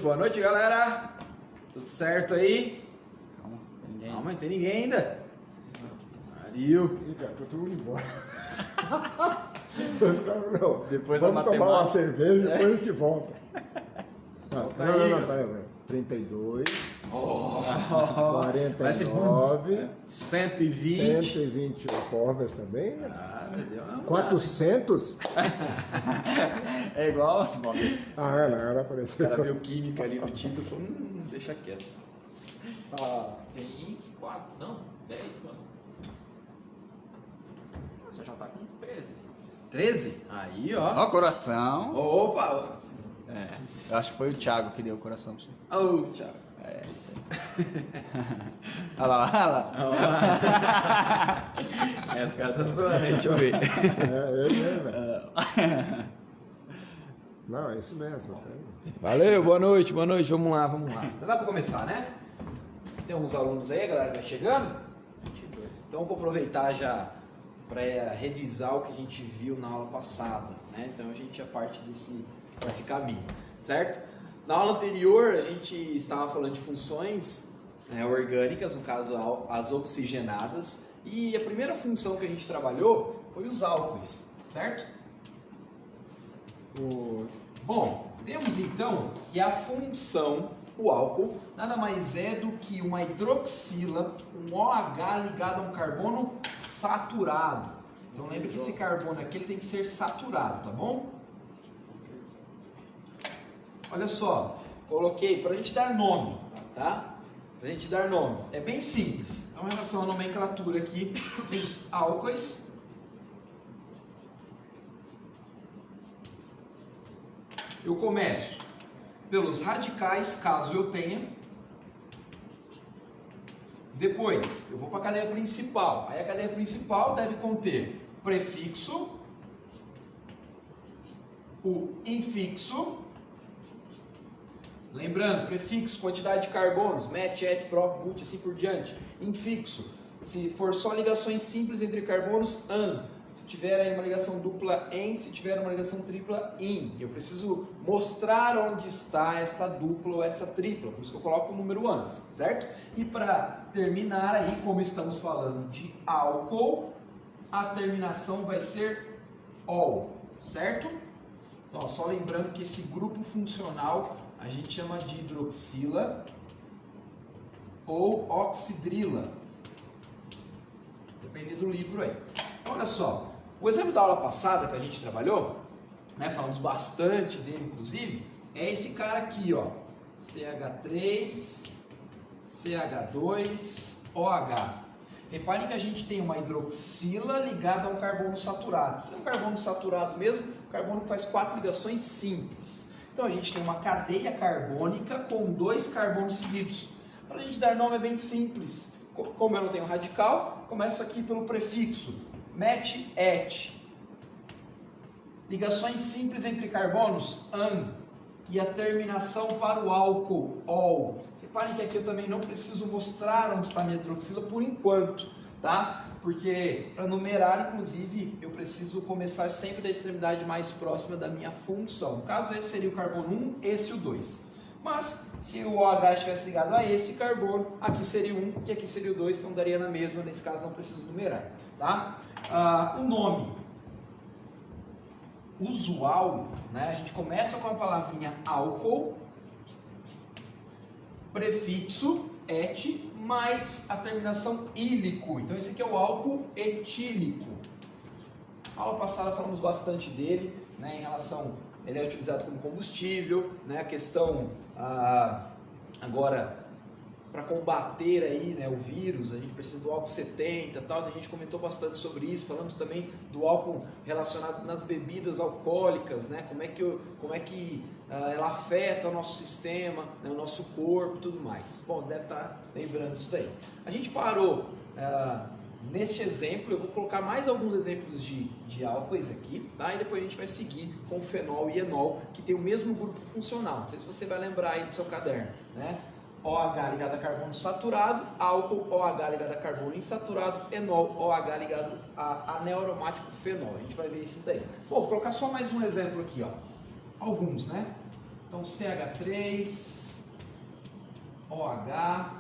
boa noite, galera. Tudo certo aí? Calma, tem ninguém. Calma, não tem ninguém ainda. Ariu. Ih, cara, que eu tô indo embora. Os caras, não, Depois vamos a tomar uma matemática. cerveja e depois a gente volta. Volta Não, aí, não, cara. peraí. 32, Vai ser 49, 120. 120 covers também, né? Ah, meu Deus. 400? É igual. Bom, Ah, não, era O apareceu. cara viu química ali no título e falou, deixa quieto. Tem 4, não, 10, mano. Você já tá com 13. 13? Aí, ó. ó, coração. Opa! É, eu acho que foi o Thiago que deu o coração pra você. Ô, Thiago. É, isso aí. Olha lá, olha lá. Vamos lá. É, os caras estão zoando, hein? Deixa eu ver. É, ele mesmo, velho. Não, é isso mesmo. Valeu, boa noite, vamos lá. Já dá pra começar, né? Tem alguns alunos aí, a galera vai chegando. Então eu vou aproveitar já para revisar o que a gente viu na aula passada, né? Então a gente já parte desse caminho, certo? Na aula anterior a gente estava falando de funções orgânicas, no caso as oxigenadas, e a primeira função que a gente trabalhou foi os álcoois, certo? Bom, temos então que a função, o álcool, nada mais é do que uma hidroxila, um OH ligado a um carbono saturado. Então lembre que esse carbono aqui ele tem que ser saturado, tá bom? Olha só, coloquei para a gente dar nome, tá? Para a gente dar nome. É bem simples. É uma relação à nomenclatura aqui dos álcoois. Eu começo pelos radicais, caso eu tenha. Depois, eu vou para a cadeia principal. Aí a cadeia principal deve conter prefixo, o infixo. Lembrando, prefixo, quantidade de carbonos, met, et, prop, but, assim por diante. Infixo, se for só ligações simples entre carbonos, an. Se tiver aí uma ligação dupla, en. Se tiver uma ligação tripla, in. Eu preciso mostrar onde está essa dupla ou essa tripla, por isso que eu coloco o número antes, certo? E para terminar aí, como estamos falando de álcool, a terminação vai ser ol, certo? Então, só lembrando que esse grupo funcional a gente chama de hidroxila ou oxidrila, dependendo do livro aí. Olha só, o exemplo da aula passada que a gente trabalhou, né, falamos bastante dele inclusive, é esse cara aqui, ó, CH3, CH2, OH. Reparem que a gente tem uma hidroxila ligada a um carbono saturado. É um carbono saturado mesmo, carbono que faz 4 ligações simples. Então a gente tem uma cadeia carbônica com 2 carbonos seguidos. Para a gente dar nome é bem simples. Como eu não tenho radical, começo aqui pelo prefixo met, et. Ligações simples entre carbonos, an. E a terminação para o álcool, ol. Reparem que aqui eu também não preciso mostrar onde está a minha hidroxila por enquanto, tá? Porque para numerar, inclusive, eu preciso começar sempre da extremidade mais próxima da minha função. No caso, esse seria o carbono 1, esse o 2. Mas, se o OH estivesse ligado a esse carbono, aqui seria o 1 e aqui seria o 2, então daria na mesma, nesse caso não preciso numerar, tá? O nome usual, né? A gente começa com a palavrinha álcool, prefixo, et, mais a terminação ílico. Então esse aqui é o álcool etílico. Na aula passada falamos bastante dele, né, em relação, ele é utilizado como combustível, né, a questão agora para combater aí, né, o vírus, a gente precisa do álcool 70 e tal, a gente comentou bastante sobre isso, falamos também do álcool relacionado nas bebidas alcoólicas, né, como é que ela afeta o nosso sistema, né, o nosso corpo e tudo mais. Bom, deve estar lembrando disso daí. A gente parou neste exemplo, eu vou colocar mais alguns exemplos de álcoois aqui, tá? E depois a gente vai seguir com fenol e enol, que tem o mesmo grupo funcional. Não sei se você vai lembrar aí do seu caderno, né? OH ligado a carbono saturado, álcool, OH ligado a carbono insaturado, enol, OH ligado a anearomático fenol. A gente vai ver esses daí. Bom, vou colocar só mais um exemplo aqui, ó. Alguns, né? Então CH3, OH,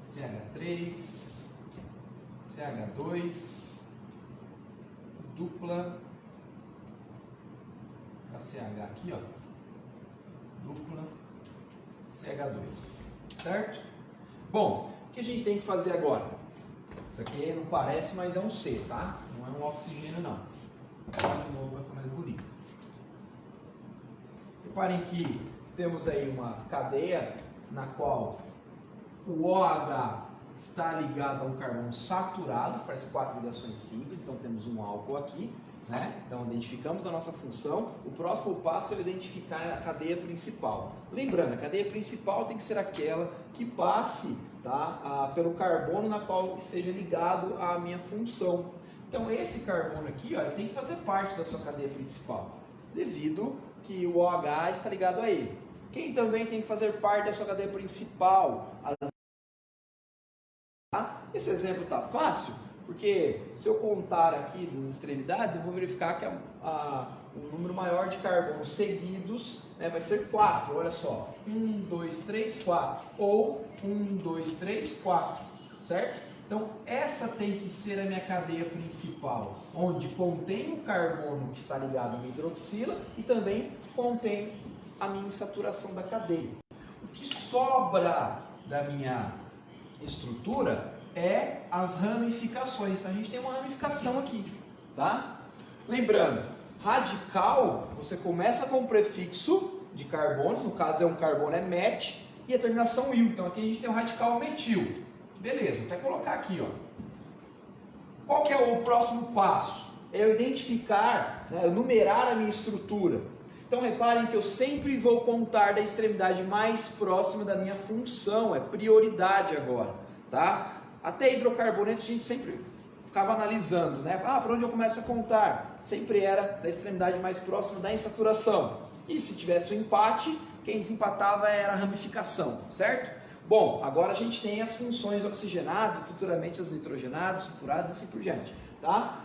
CH3, CH2, dupla, a CH aqui, ó, dupla, CH2, certo? Bom, o que a gente tem que fazer agora? Isso aqui não parece, mas é um C, tá? Não é um oxigênio, não. De novo vai ficar mais bonito. Reparem que temos aí uma cadeia na qual o OH está ligado a um carbono saturado, faz 4 ligações simples, então temos um álcool aqui, né? Então identificamos a nossa função. O próximo passo é identificar a cadeia principal. Lembrando, a cadeia principal tem que ser aquela que passe, tá, pelo carbono na qual esteja ligado à minha função. Então esse carbono aqui, ó, ele tem que fazer parte da sua cadeia principal, devido que o OH está ligado a ele. Quem também tem que fazer parte da sua cadeia principal? Esse exemplo está fácil, porque se eu contar aqui das extremidades, eu vou verificar que o número maior de carbonos seguidos, né, vai ser 4. Olha só, 1, 2, 3, 4. Ou 1, 2, 3, 4. Certo? Então, essa tem que ser a minha cadeia principal, onde contém o carbono que está ligado à minha hidroxila e também contém a minha insaturação da cadeia. O que sobra da minha estrutura é as ramificações. Então, a gente tem uma ramificação aqui, tá? Lembrando, radical, você começa com o prefixo de carbonos, no caso é um carbono, é met, e a terminação il. Então, aqui a gente tem o radical metil. Beleza, vou até colocar aqui, ó. Qual que é o próximo passo? É eu identificar, né, eu numerar a minha estrutura. Então reparem que eu sempre vou contar da extremidade mais próxima da minha função, é prioridade agora, tá? Até hidrocarboneto a gente sempre ficava analisando, né? Por onde eu começo a contar? Sempre era da extremidade mais próxima da insaturação. E se tivesse um empate, quem desempatava era a ramificação, certo? Bom, agora a gente tem as funções oxigenadas, futuramente as nitrogenadas, sulfuradas e assim por diante, tá?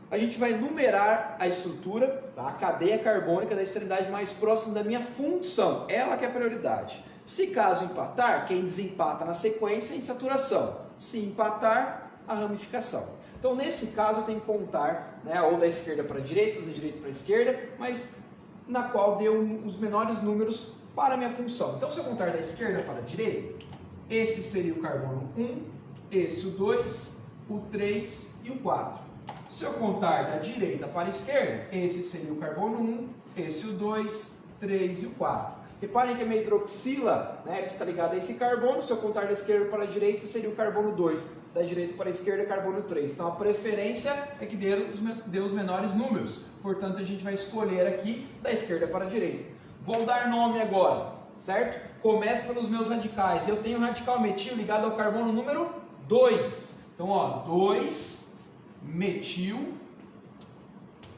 A gente vai numerar a estrutura, tá? A cadeia carbônica da extremidade mais próxima da minha função, ela que é a prioridade. Se caso empatar, quem desempata na sequência é a insaturação. Se empatar, a ramificação. Então, nesse caso, eu tenho que contar, né, ou da esquerda para a direita, ou da direita para a esquerda, mas na qual deu os menores números para a minha função. Então, se eu contar da esquerda para a direita, esse seria o carbono 1, esse o 2, o 3 e o 4. Se eu contar da direita para a esquerda, esse seria o carbono 1, esse o 2, 3 e o 4. Reparem que a minha hidroxila, né, que está ligada a esse carbono, se eu contar da esquerda para a direita, seria o carbono 2. Da direita para a esquerda, carbono 3. Então a preferência é que dê os menores números. Portanto, a gente vai escolher aqui da esquerda para a direita. Vou dar nome agora, certo? Começo pelos meus radicais. Eu tenho o radical metil ligado ao carbono número 2. Então, ó, 2, metil,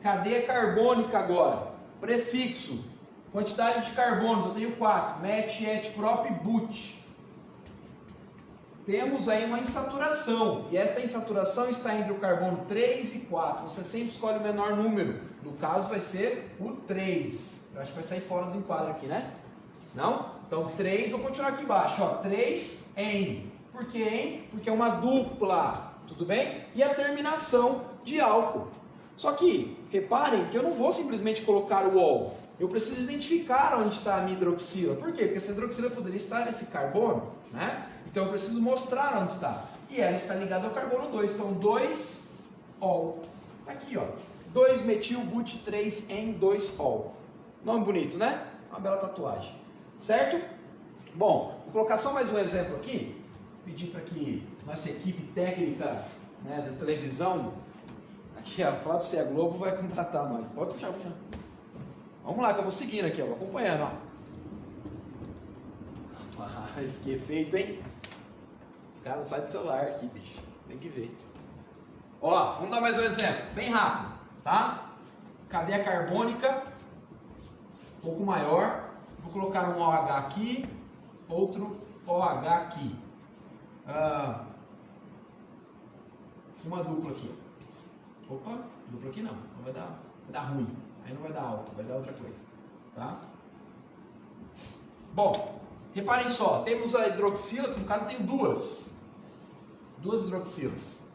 cadeia carbônica agora, prefixo, quantidade de carbonos, eu tenho 4, met, et, prop e but. Temos aí uma insaturação, e esta insaturação está entre o carbono 3 e 4. Você sempre escolhe o menor número, no caso vai ser o 3. Eu acho que vai sair fora do enquadro aqui, né? Não? Então 3, vou continuar aqui embaixo, ó, 3 em. Por que em? Porque é uma dupla, tudo bem? E a terminação de álcool. Só que, reparem que eu não vou simplesmente colocar o ol. Eu preciso identificar onde está a minha hidroxila. Por quê? Porque essa hidroxila poderia estar nesse carbono, né? Então eu preciso mostrar onde está. E ela está ligada ao carbono 2. Então 2 ol. Está aqui, ó. 2 metil but 3 em 2 ol. Nome bonito, né? Uma bela tatuagem. Certo? Bom, vou colocar só mais um exemplo aqui. Pedir para que nossa equipe técnica, né, da televisão, aqui, ó, falar para você, a Globo vai contratar nós. Pode puxar, puxar. Vamos lá, que eu vou seguindo aqui, ó, vou acompanhando, ó. Rapaz, que efeito, hein? Os caras não saem do celular aqui, bicho. Tem que ver. Ó, vamos dar mais um exemplo, bem rápido, tá? Cadeia carbônica, um pouco maior. Vou colocar um OH aqui, outro OH aqui. Uma dupla aqui. Opa, dupla aqui não, senão vai dar ruim. Aí não vai dar álcool, vai dar outra coisa. Tá? Bom, reparem só, temos a hidroxila, que no caso eu tenho duas hidroxilas.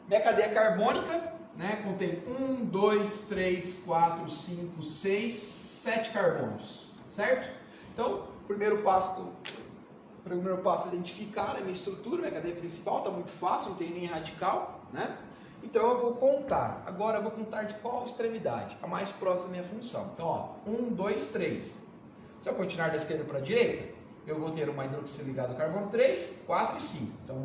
Minha cadeia carbônica, né, contém 1, 2, 3, 4, 5, 6, 7 carbonos, certo? Então, o primeiro passo é identificar a minha estrutura, minha cadeia principal, está muito fácil, não tem nem radical, né? Então eu vou contar. Agora eu vou contar de qual extremidade? A mais próxima da minha função. Então, ó, 1, 2, 3. Se eu continuar da esquerda para a direita, eu vou ter uma hidroxila ligada ao carbono 3, 4 e 5. Então,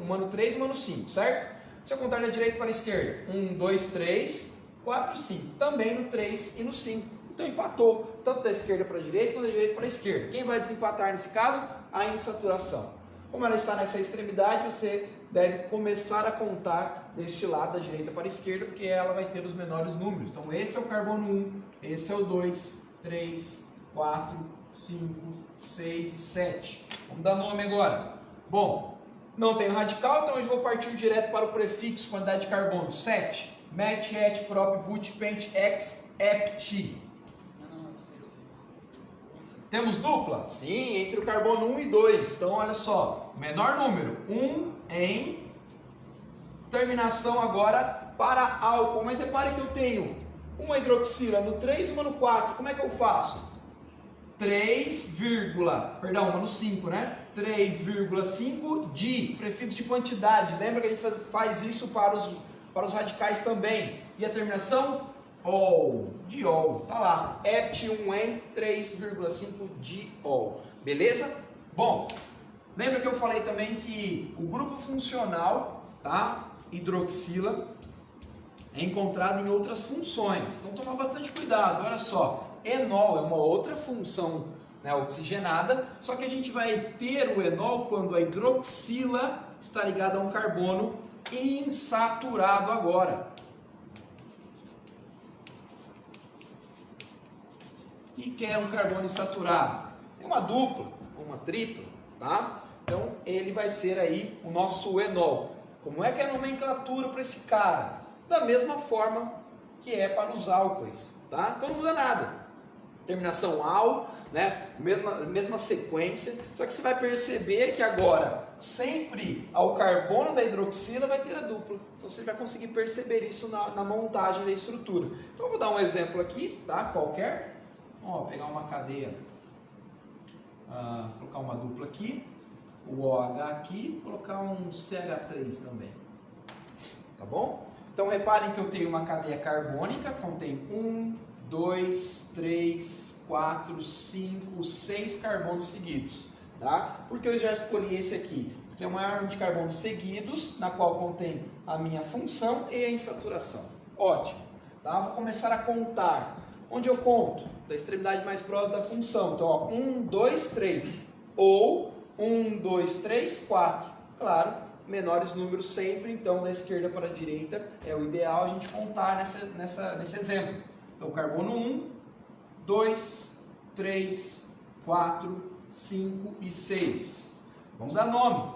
uma no 3 e uma no 5, certo? Se eu contar da direita para a esquerda, 1, 2, 3, 4 e 5. Também no 3 e no 5. Então empatou, tanto da esquerda para a direita quanto da direita para a esquerda. Quem vai desempatar nesse caso? A insaturação. Como ela está nessa extremidade, você deve começar a contar deste lado, da direita para a esquerda, porque ela vai ter os menores números. Então esse é o carbono 1, esse é o 2, 3, 4, 5, 6 e 7. Vamos dar nome agora. Bom, não tenho radical, então eu vou partir direto para o prefixo, quantidade de carbono. 7. Met, et, prop, but, pent, ex, ept. Temos dupla? Sim, entre o carbono 1 e 2. Então, olha só, menor número, 1 em terminação agora para álcool. Mas repare que eu tenho uma hidroxila no 3 e uma no 4. Como é que eu faço? uma no 5, né? 3,5 di, prefixo de quantidade. Lembra que a gente faz isso para os radicais também. E a terminação? Ol, diol, tá lá. Ept 1 em 3,5 diol. Beleza? Bom, lembra que eu falei também que o grupo funcional, tá? Hidroxila, é encontrado em outras funções. Então tomar bastante cuidado. Olha só, enol é uma outra função, né, oxigenada, só que a gente vai ter o enol quando a hidroxila está ligada a um carbono insaturado agora. O que é um carbono insaturado? É uma dupla, uma tripla, tá? Então ele vai ser aí o nosso enol. Como é que é a nomenclatura para esse cara? Da mesma forma que é para os álcoois, tá? Então não muda nada. Terminação al, né? Mesma sequência, só que você vai perceber que agora sempre ao carbono da hidroxila vai ter a dupla. Então você vai conseguir perceber isso na montagem da estrutura. Então eu vou dar um exemplo aqui, tá? Qualquer. Ó, pegar uma cadeia, colocar uma dupla aqui, o OH aqui, colocar um CH3 também. Tá bom? Então reparem que eu tenho uma cadeia carbônica, contém 1, 2, 3, 4, 5, 6 carbonos seguidos. Tá? Por que eu já escolhi esse aqui? Porque é o maior número de carbonos seguidos, na qual contém a minha função e a insaturação. Ótimo. Tá? Vou começar a contar. Onde eu conto? Da extremidade mais próxima da função. Então, ó, 1, 2, 3. Ou 1, 2, 3, 4. Claro, menores números sempre, então da esquerda para a direita é o ideal a gente contar nesse exemplo. Então, carbono 1, 2, 3, 4, 5 e 6. Vamos dar nome.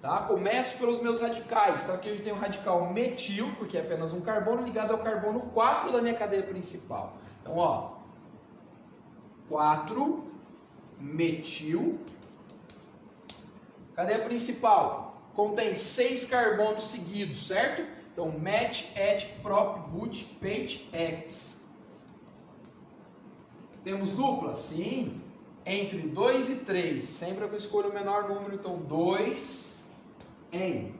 Tá? Começo pelos meus radicais. Então, aqui eu tenho o radical metil, porque é apenas um carbono ligado ao carbono 4 da minha cadeia principal. Então, ó, 4 metil. Cadeia principal contém 6 carbonos seguidos, certo? Então, met, et, prop, but, pent, ex. Temos dupla? Sim. Entre 2 e 3. Sempre eu escolho o menor número, então 2 em.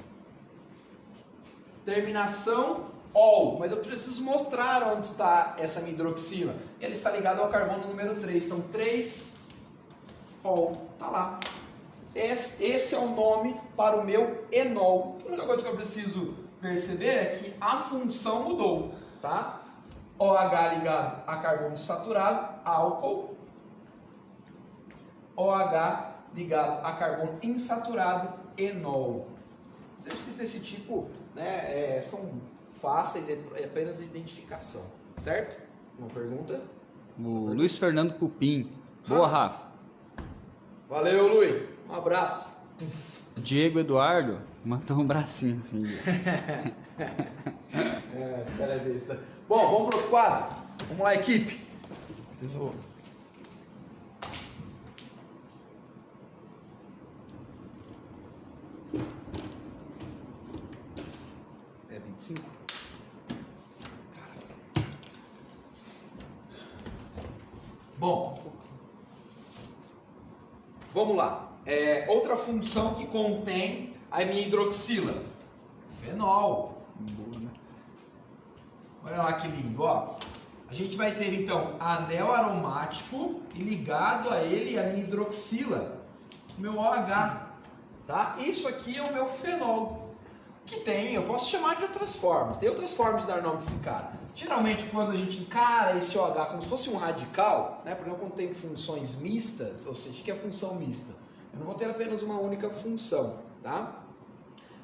Terminação ol. Mas eu preciso mostrar onde está essa minha hidroxila. Ele está ligado ao carbono número 3. Então 3 ol. Está lá. Esse é o nome para o meu enol. A única coisa que eu preciso perceber é que a função mudou. Tá? OH ligado a carbono saturado, álcool. OH ligado a carbono insaturado, enol. Exercícios desse tipo, né, são fáceis, é apenas identificação, certo? Uma pergunta? O Luiz Fernando Pupim. Boa, Rafa. Valeu, Luiz. Um abraço. Diego Eduardo mandou um bracinho assim. Esse cara é besta. Bom, vamos para o quadro. Vamos lá, equipe. 5. Bom, vamos lá. Outra função que contém a hidroxila, fenol. Boa, né? Olha lá que lindo, ó. A gente vai ter então anel aromático e ligado a ele a hidroxila, o meu OH, tá? Isso aqui é o meu fenol, que tem, eu posso chamar de outras formas, tem outras formas de dar nome para esse cara. Geralmente quando a gente encara esse OH como se fosse um radical, né? Porque quando tem funções mistas, ou seja, o que é função mista? Eu não vou ter apenas uma única função, tá?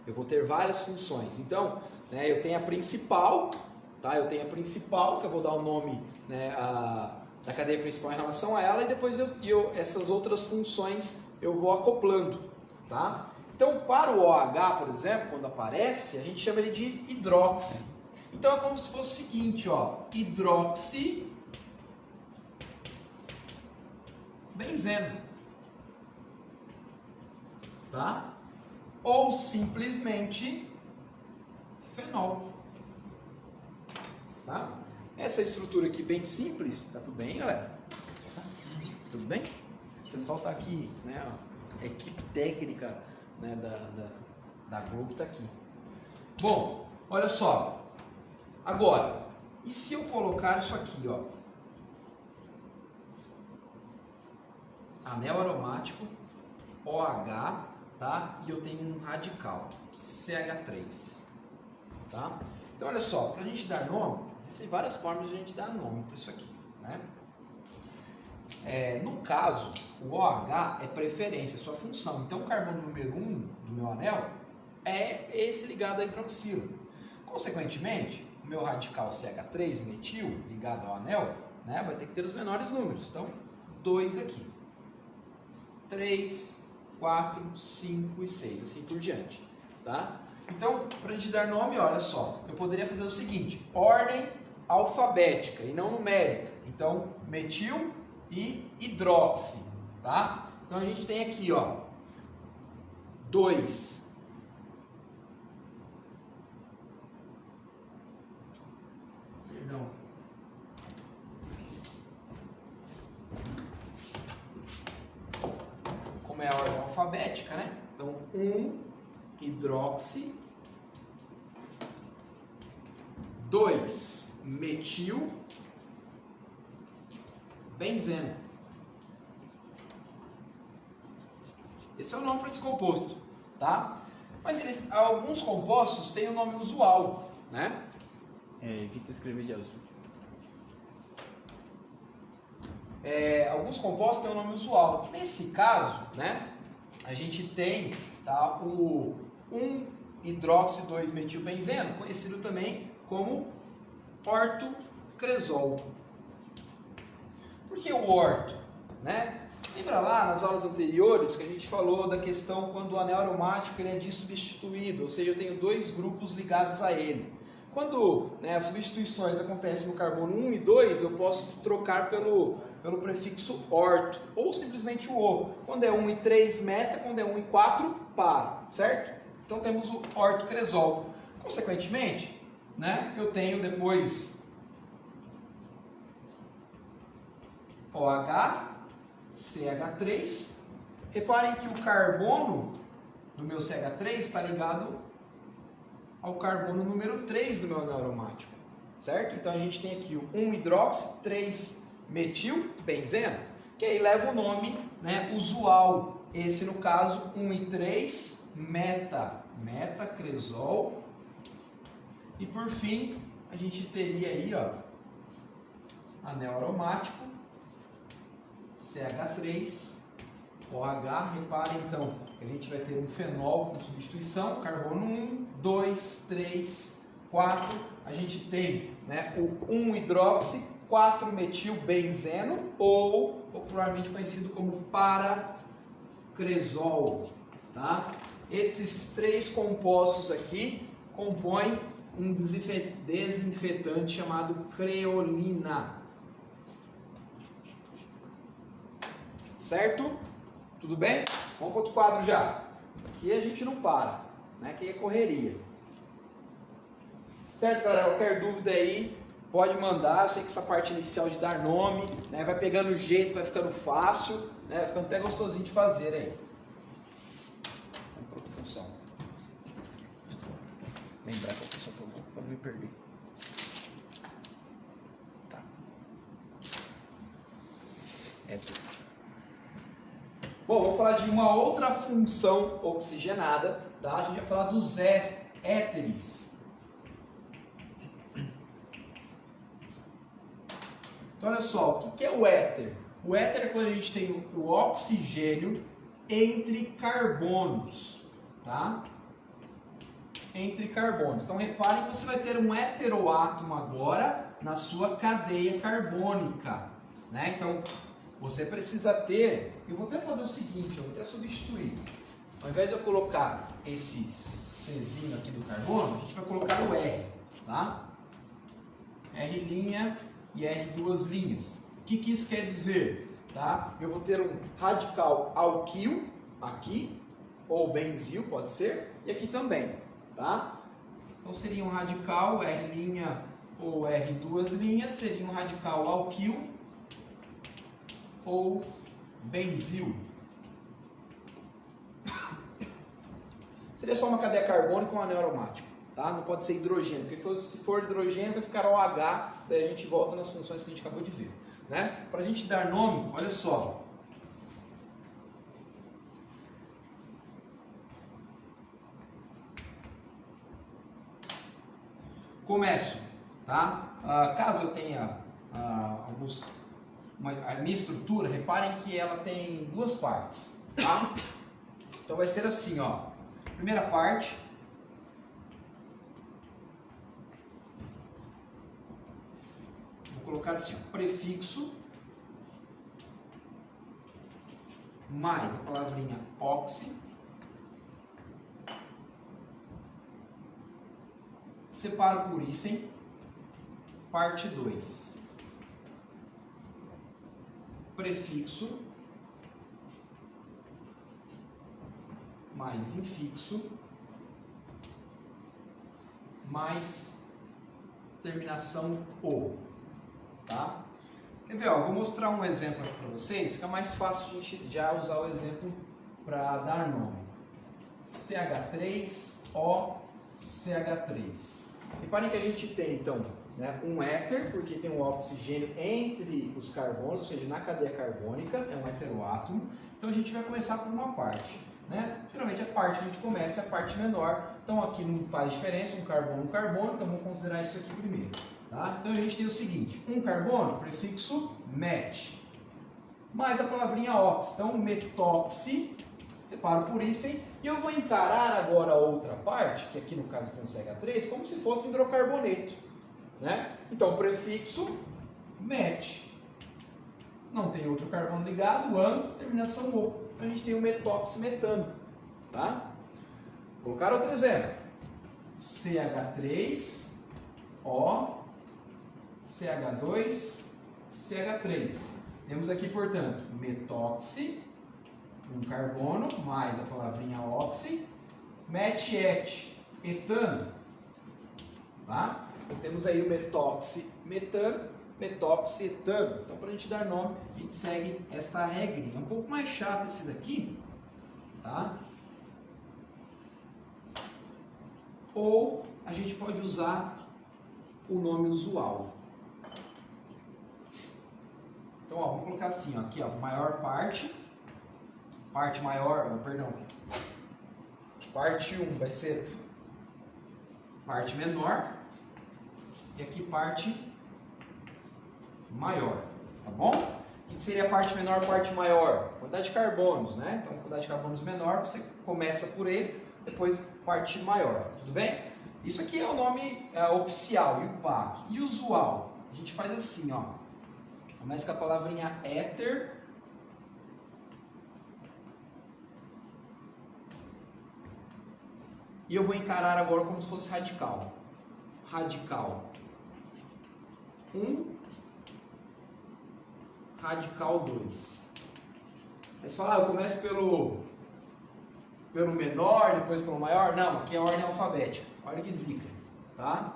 Eu vou ter várias funções. Então, né, eu tenho a principal, tá? Eu tenho a principal, que eu vou dar o nome, né, da cadeia principal em relação a ela, e depois essas outras funções eu vou acoplando, tá? Então, para o OH, por exemplo, quando aparece, a gente chama ele de hidroxi. Então, é como se fosse o seguinte, ó, hidroxi benzeno, tá? Ou simplesmente fenol, tá? Essa estrutura aqui bem simples, tá tudo bem, galera? Tudo bem? O pessoal tá aqui, né? A equipe técnica, né, da Globo tá aqui. Bom, olha só. Agora, e se eu colocar isso aqui, ó? Anel aromático, OH, tá? E eu tenho um radical, CH3, tá? Então, olha só, para a gente dar nome, existem várias formas de a gente dar nome para isso aqui, né? No caso, o OH é preferência, sua função. Então, o carbono número 1 do meu anel é esse ligado à hidroxila. Consequentemente, o meu radical CH3, metil, ligado ao anel, né, vai ter que ter os menores números. Então, 2 aqui. 3, 4, 5 e 6, assim por diante, tá? Então, para a gente dar nome, olha só, eu poderia fazer o seguinte, ordem alfabética e não numérica. Então, metil e hidroxi, tá? Então, a gente tem aqui, ó, 2, perdão, como é a ordem alfabética, né? Então, 1 hidroxi, 2 metil, benzeno. Esse é o nome para esse composto, tá? Mas alguns compostos têm o nome usual, né? Evita escrever de azul. Alguns compostos têm o nome usual. Nesse caso, né, a gente tem, tá, o 1-hidroxi-2-metilbenzeno, conhecido também como ortocresol. Por que o orto? Né? Lembra lá nas aulas anteriores que a gente falou da questão quando o anel aromático ele é dissubstituído, ou seja, eu tenho dois grupos ligados a ele. Quando, né, as substituições acontecem no carbono 1 e 2, eu posso trocar pelo prefixo orto, ou simplesmente o O. Quando é 1 e 3, meta, quando é 1 e 4, para, certo? Então temos o ortocresol. Consequentemente, né, eu tenho depois OH, CH3. Reparem que o carbono do meu CH3 está ligado ao carbono número 3 do meu anel aromático, certo? Então a gente tem aqui o 1-hidroxi, 3-metil-benzeno, que aí leva o nome, né, usual. Esse, no caso, 1 e 3, metacresol. E por fim, a gente teria aí, ó, anel aromático, CH3, OH. Reparem então que a gente vai ter um fenol com substituição, carbono 1, 2, 3, 4. A gente tem, né, o 1-hidroxi, 4-metilbenzeno, ou popularmente conhecido como paracresol, tá? Esses três compostos aqui compõem um desinfetante chamado creolina. Certo? Tudo bem? Vamos para outro quadro já. Aqui a gente não para, né? Aqui é correria. Certo, galera? Qualquer dúvida aí, pode mandar. Eu sei que essa parte inicial de dar nome, né, vai pegando o jeito, vai ficando fácil, né, vai ficando até gostosinho de fazer aí. Vamos para outra função. Lembrar qual função que eu vou, para não me perder. Tá. Bom, vamos falar de uma outra função oxigenada, tá? A gente vai falar dos éteres. Então, olha só, o que é o éter? O éter é quando a gente tem o oxigênio entre carbonos, tá? Entre carbonos. Então, reparem que você vai ter um heteroátomo agora na sua cadeia carbônica, né? Então, você precisa ter... Eu vou até fazer o seguinte, eu vou até substituir. Ao invés de eu colocar esse Czinho aqui do carbono, a gente vai colocar o R, tá? R' e R duas linhas. O que isso quer dizer? Tá? Eu vou ter um radical alquil aqui, ou benzil, pode ser, e aqui também, tá? Então seria um radical R' ou R duas linhas, seria um radical alquil ou benzil. Seria só uma cadeia carbônica com um anel aromático, tá? Não pode ser hidrogênio, porque se for hidrogênio vai ficar OH, daí a gente volta nas funções que a gente acabou de ver, né? Para a gente dar nome, olha só. Começo, tá? Caso eu tenha a minha estrutura, reparem que ela tem duas partes, tá? Então vai ser assim, ó. Primeira parte, vou colocar assim, ó, prefixo mais a palavrinha oxi, separo por hífen, parte 2. Prefixo mais infixo mais terminação O, tá? Quer ver, ó, vou mostrar um exemplo aqui para vocês, fica mais fácil a gente já usar o exemplo para dar nome. CH3O CH3. Reparem que a gente tem então, né, um éter, porque tem um oxigênio entre os carbonos, ou seja, na cadeia carbônica, é um heteroátomo. Então a gente vai começar por uma parte, né? Geralmente a parte que a gente começa é a parte menor, então aqui não faz diferença, um carbono, então vamos considerar isso aqui primeiro, tá? Então a gente tem o seguinte, um carbono, prefixo met, mais a palavrinha ox, então metóxi, separo por hífen, e eu vou encarar agora a outra parte, que aqui no caso tem um CH3, como se fosse hidrocarboneto, né? Então, prefixo met. Não tem outro carbono ligado, an, terminação O. Então, a gente tem o metóximetano, tá? Vou colocar outro exemplo. CH3O, CH2, CH3. Temos aqui, portanto, metóxi, um carbono, mais a palavrinha oxi, met, etano, tá? Então temos aí o metoximetano, metoxietano. Então, para a gente dar nome, a gente segue esta regrinha. É um pouco mais chato esse daqui, tá? Ou a gente pode usar o nome usual. Então, ó, vamos colocar assim, ó, aqui, ó, maior parte maior, perdão, parte 1 vai ser parte menor, e aqui parte maior, tá bom? O que seria a parte menor, parte maior? Quantidade de carbonos, né? Então, quantidade de carbonos menor, você começa por ele, depois parte maior, tudo bem? Isso aqui é o nome oficial, IUPAC. E usual? A gente faz assim, ó. Começa com a palavrinha éter, e eu vou encarar agora como se fosse radical. Radical 1, radical 2. Aí você fala, eu começo pelo menor, depois pelo maior. Não, aqui é a ordem alfabética. Olha que zica, tá?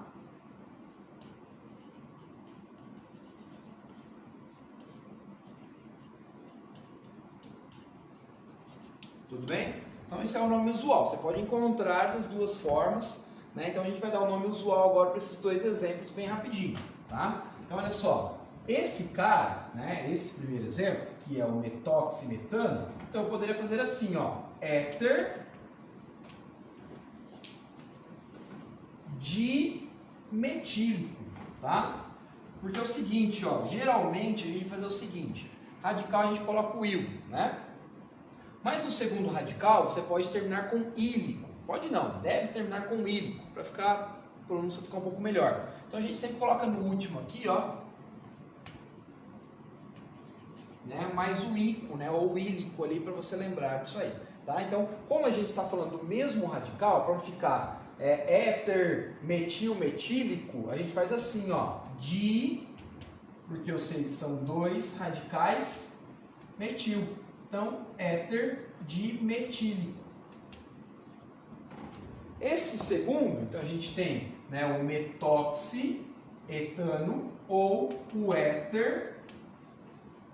Tudo bem? Então esse é o nome usual. Você pode encontrar das duas formas, né? Então a gente vai dar o nome usual agora para esses dois exemplos bem rapidinho, tá? Então olha só, esse cara, né, esse primeiro exemplo, que é o metoximetano, então eu poderia fazer assim, ó, éter dimetílico, tá? Porque é o seguinte, ó, geralmente a gente vai fazer o seguinte, radical a gente coloca o il, né? Mas no segundo radical você pode terminar com ílico. Pode não, deve terminar com ílico, para a pronúncia ficar um pouco melhor. Então a gente sempre coloca no último aqui, ó, né, mais o ico, né, ou ílico ali, para você lembrar disso aí. Tá? Então, como a gente está falando do mesmo radical, para não ficar éter metil metílico, a gente faz assim, ó, porque eu sei que são dois radicais metil. Então, éter dimetílico. Esse segundo, então a gente tem, né, o metoxietano ou o éter,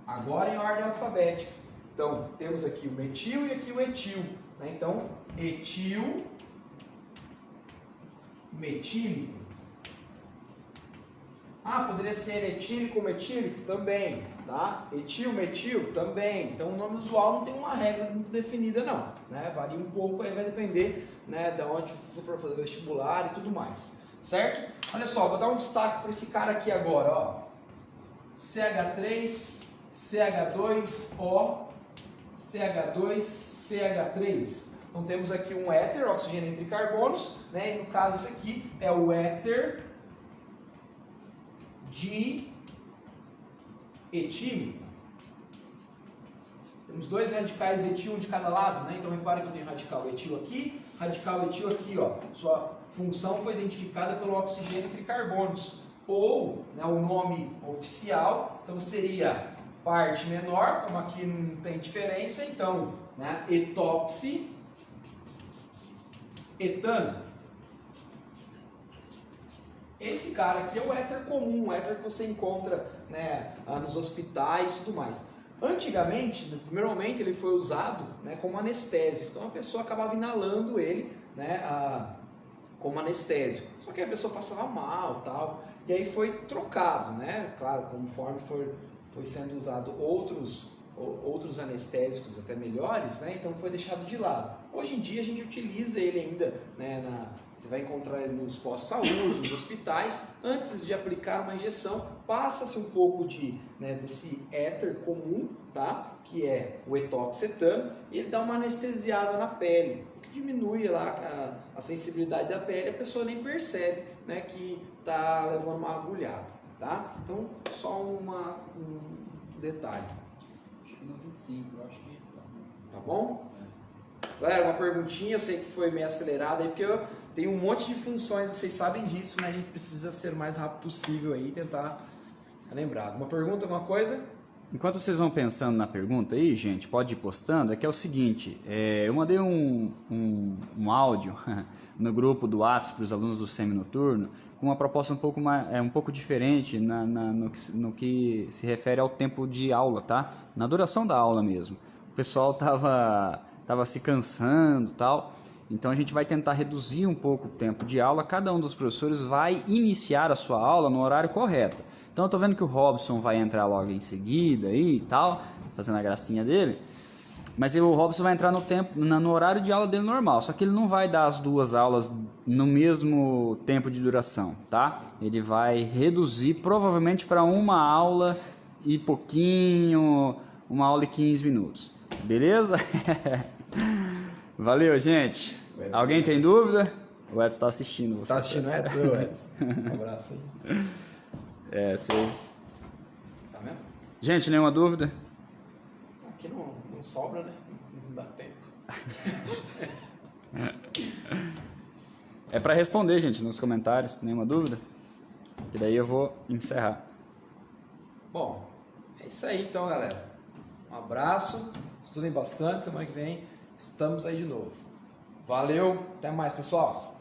agora em ordem alfabética. Então, temos aqui o metil e aqui o etil. Né? Então, etil metílico. Ah, poderia ser etílico ou metílico? Também. Tá? Etil, metil? Também. Então, o nome usual não tem uma regra muito definida, não. Né? Varia um pouco, aí vai depender, né, de onde você for fazer vestibular e tudo mais. Certo? Olha só, vou dar um destaque para esse cara aqui agora. Ó. CH3, CH2O, CH2, CH3. Então temos aqui um éter, oxigênio entre carbonos, né? E no caso esse aqui é o éter dietílico. Temos dois radicais etil de cada lado, né? Então repara que eu tenho radical etil aqui, ó. Sua função foi identificada pelo oxigênio entre carbonos. Ou, né, o nome oficial, então seria parte menor, como aqui não tem diferença, então, né, etoxietano. Esse cara aqui é o éter comum, o éter que você encontra, né, nos hospitais e tudo mais. Antigamente, no primeiro momento, ele foi usado, né, como anestésico, então a pessoa acabava inalando ele, né, como anestésico. Só que a pessoa passava mal, tal, e aí foi trocado, né? Claro, conforme foi sendo usado outros anestésicos até melhores, né? Então foi deixado de lado. Hoje em dia a gente utiliza ele ainda, né? Você vai encontrar ele nos postos de saúde, nos hospitais. Antes de aplicar uma injeção, passa-se um pouco desse éter comum, tá? Que é o etoxietano, e ele dá uma anestesiada na pele, o que diminui lá a sensibilidade da pele, a pessoa nem percebe, né, que está levando uma agulhada, tá? Então, só um detalhe. Chega no 25, eu acho que tá bom? Galera, uma perguntinha, eu sei que foi meio acelerado aí, porque eu tenho um monte de funções, vocês sabem disso, né? A gente precisa ser o mais rápido possível aí, tentar lembrar. Alguma pergunta, alguma coisa? Enquanto vocês vão pensando na pergunta aí, gente, pode ir postando, é que é o seguinte, eu mandei um áudio no grupo do WhatsApp para os alunos do seminoturno, com uma proposta um pouco diferente no que se refere ao tempo de aula, tá? Na duração da aula mesmo. O pessoal tava se cansando e tal, então a gente vai tentar reduzir um pouco o tempo de aula, cada um dos professores vai iniciar a sua aula no horário correto. Então eu tô vendo que o Robson vai entrar logo em seguida aí e tal, fazendo a gracinha dele, mas o Robson vai entrar no horário de aula dele normal, só que ele não vai dar as duas aulas no mesmo tempo de duração, tá? Ele vai reduzir provavelmente para uma aula e pouquinho, uma aula e 15 minutos, beleza? Valeu, gente. Alguém tem dúvida? O Edson está assistindo. Tá assistindo o Edson? Edson. Um abraço aí. Sei. Tá mesmo? Gente, nenhuma dúvida? Aqui não sobra, né? Não dá tempo. É para responder, gente, nos comentários. Nenhuma dúvida? E daí eu vou encerrar. Bom, é isso aí então, galera. Um abraço. Estudem bastante. Semana que vem estamos aí de novo. Valeu. Até mais, pessoal.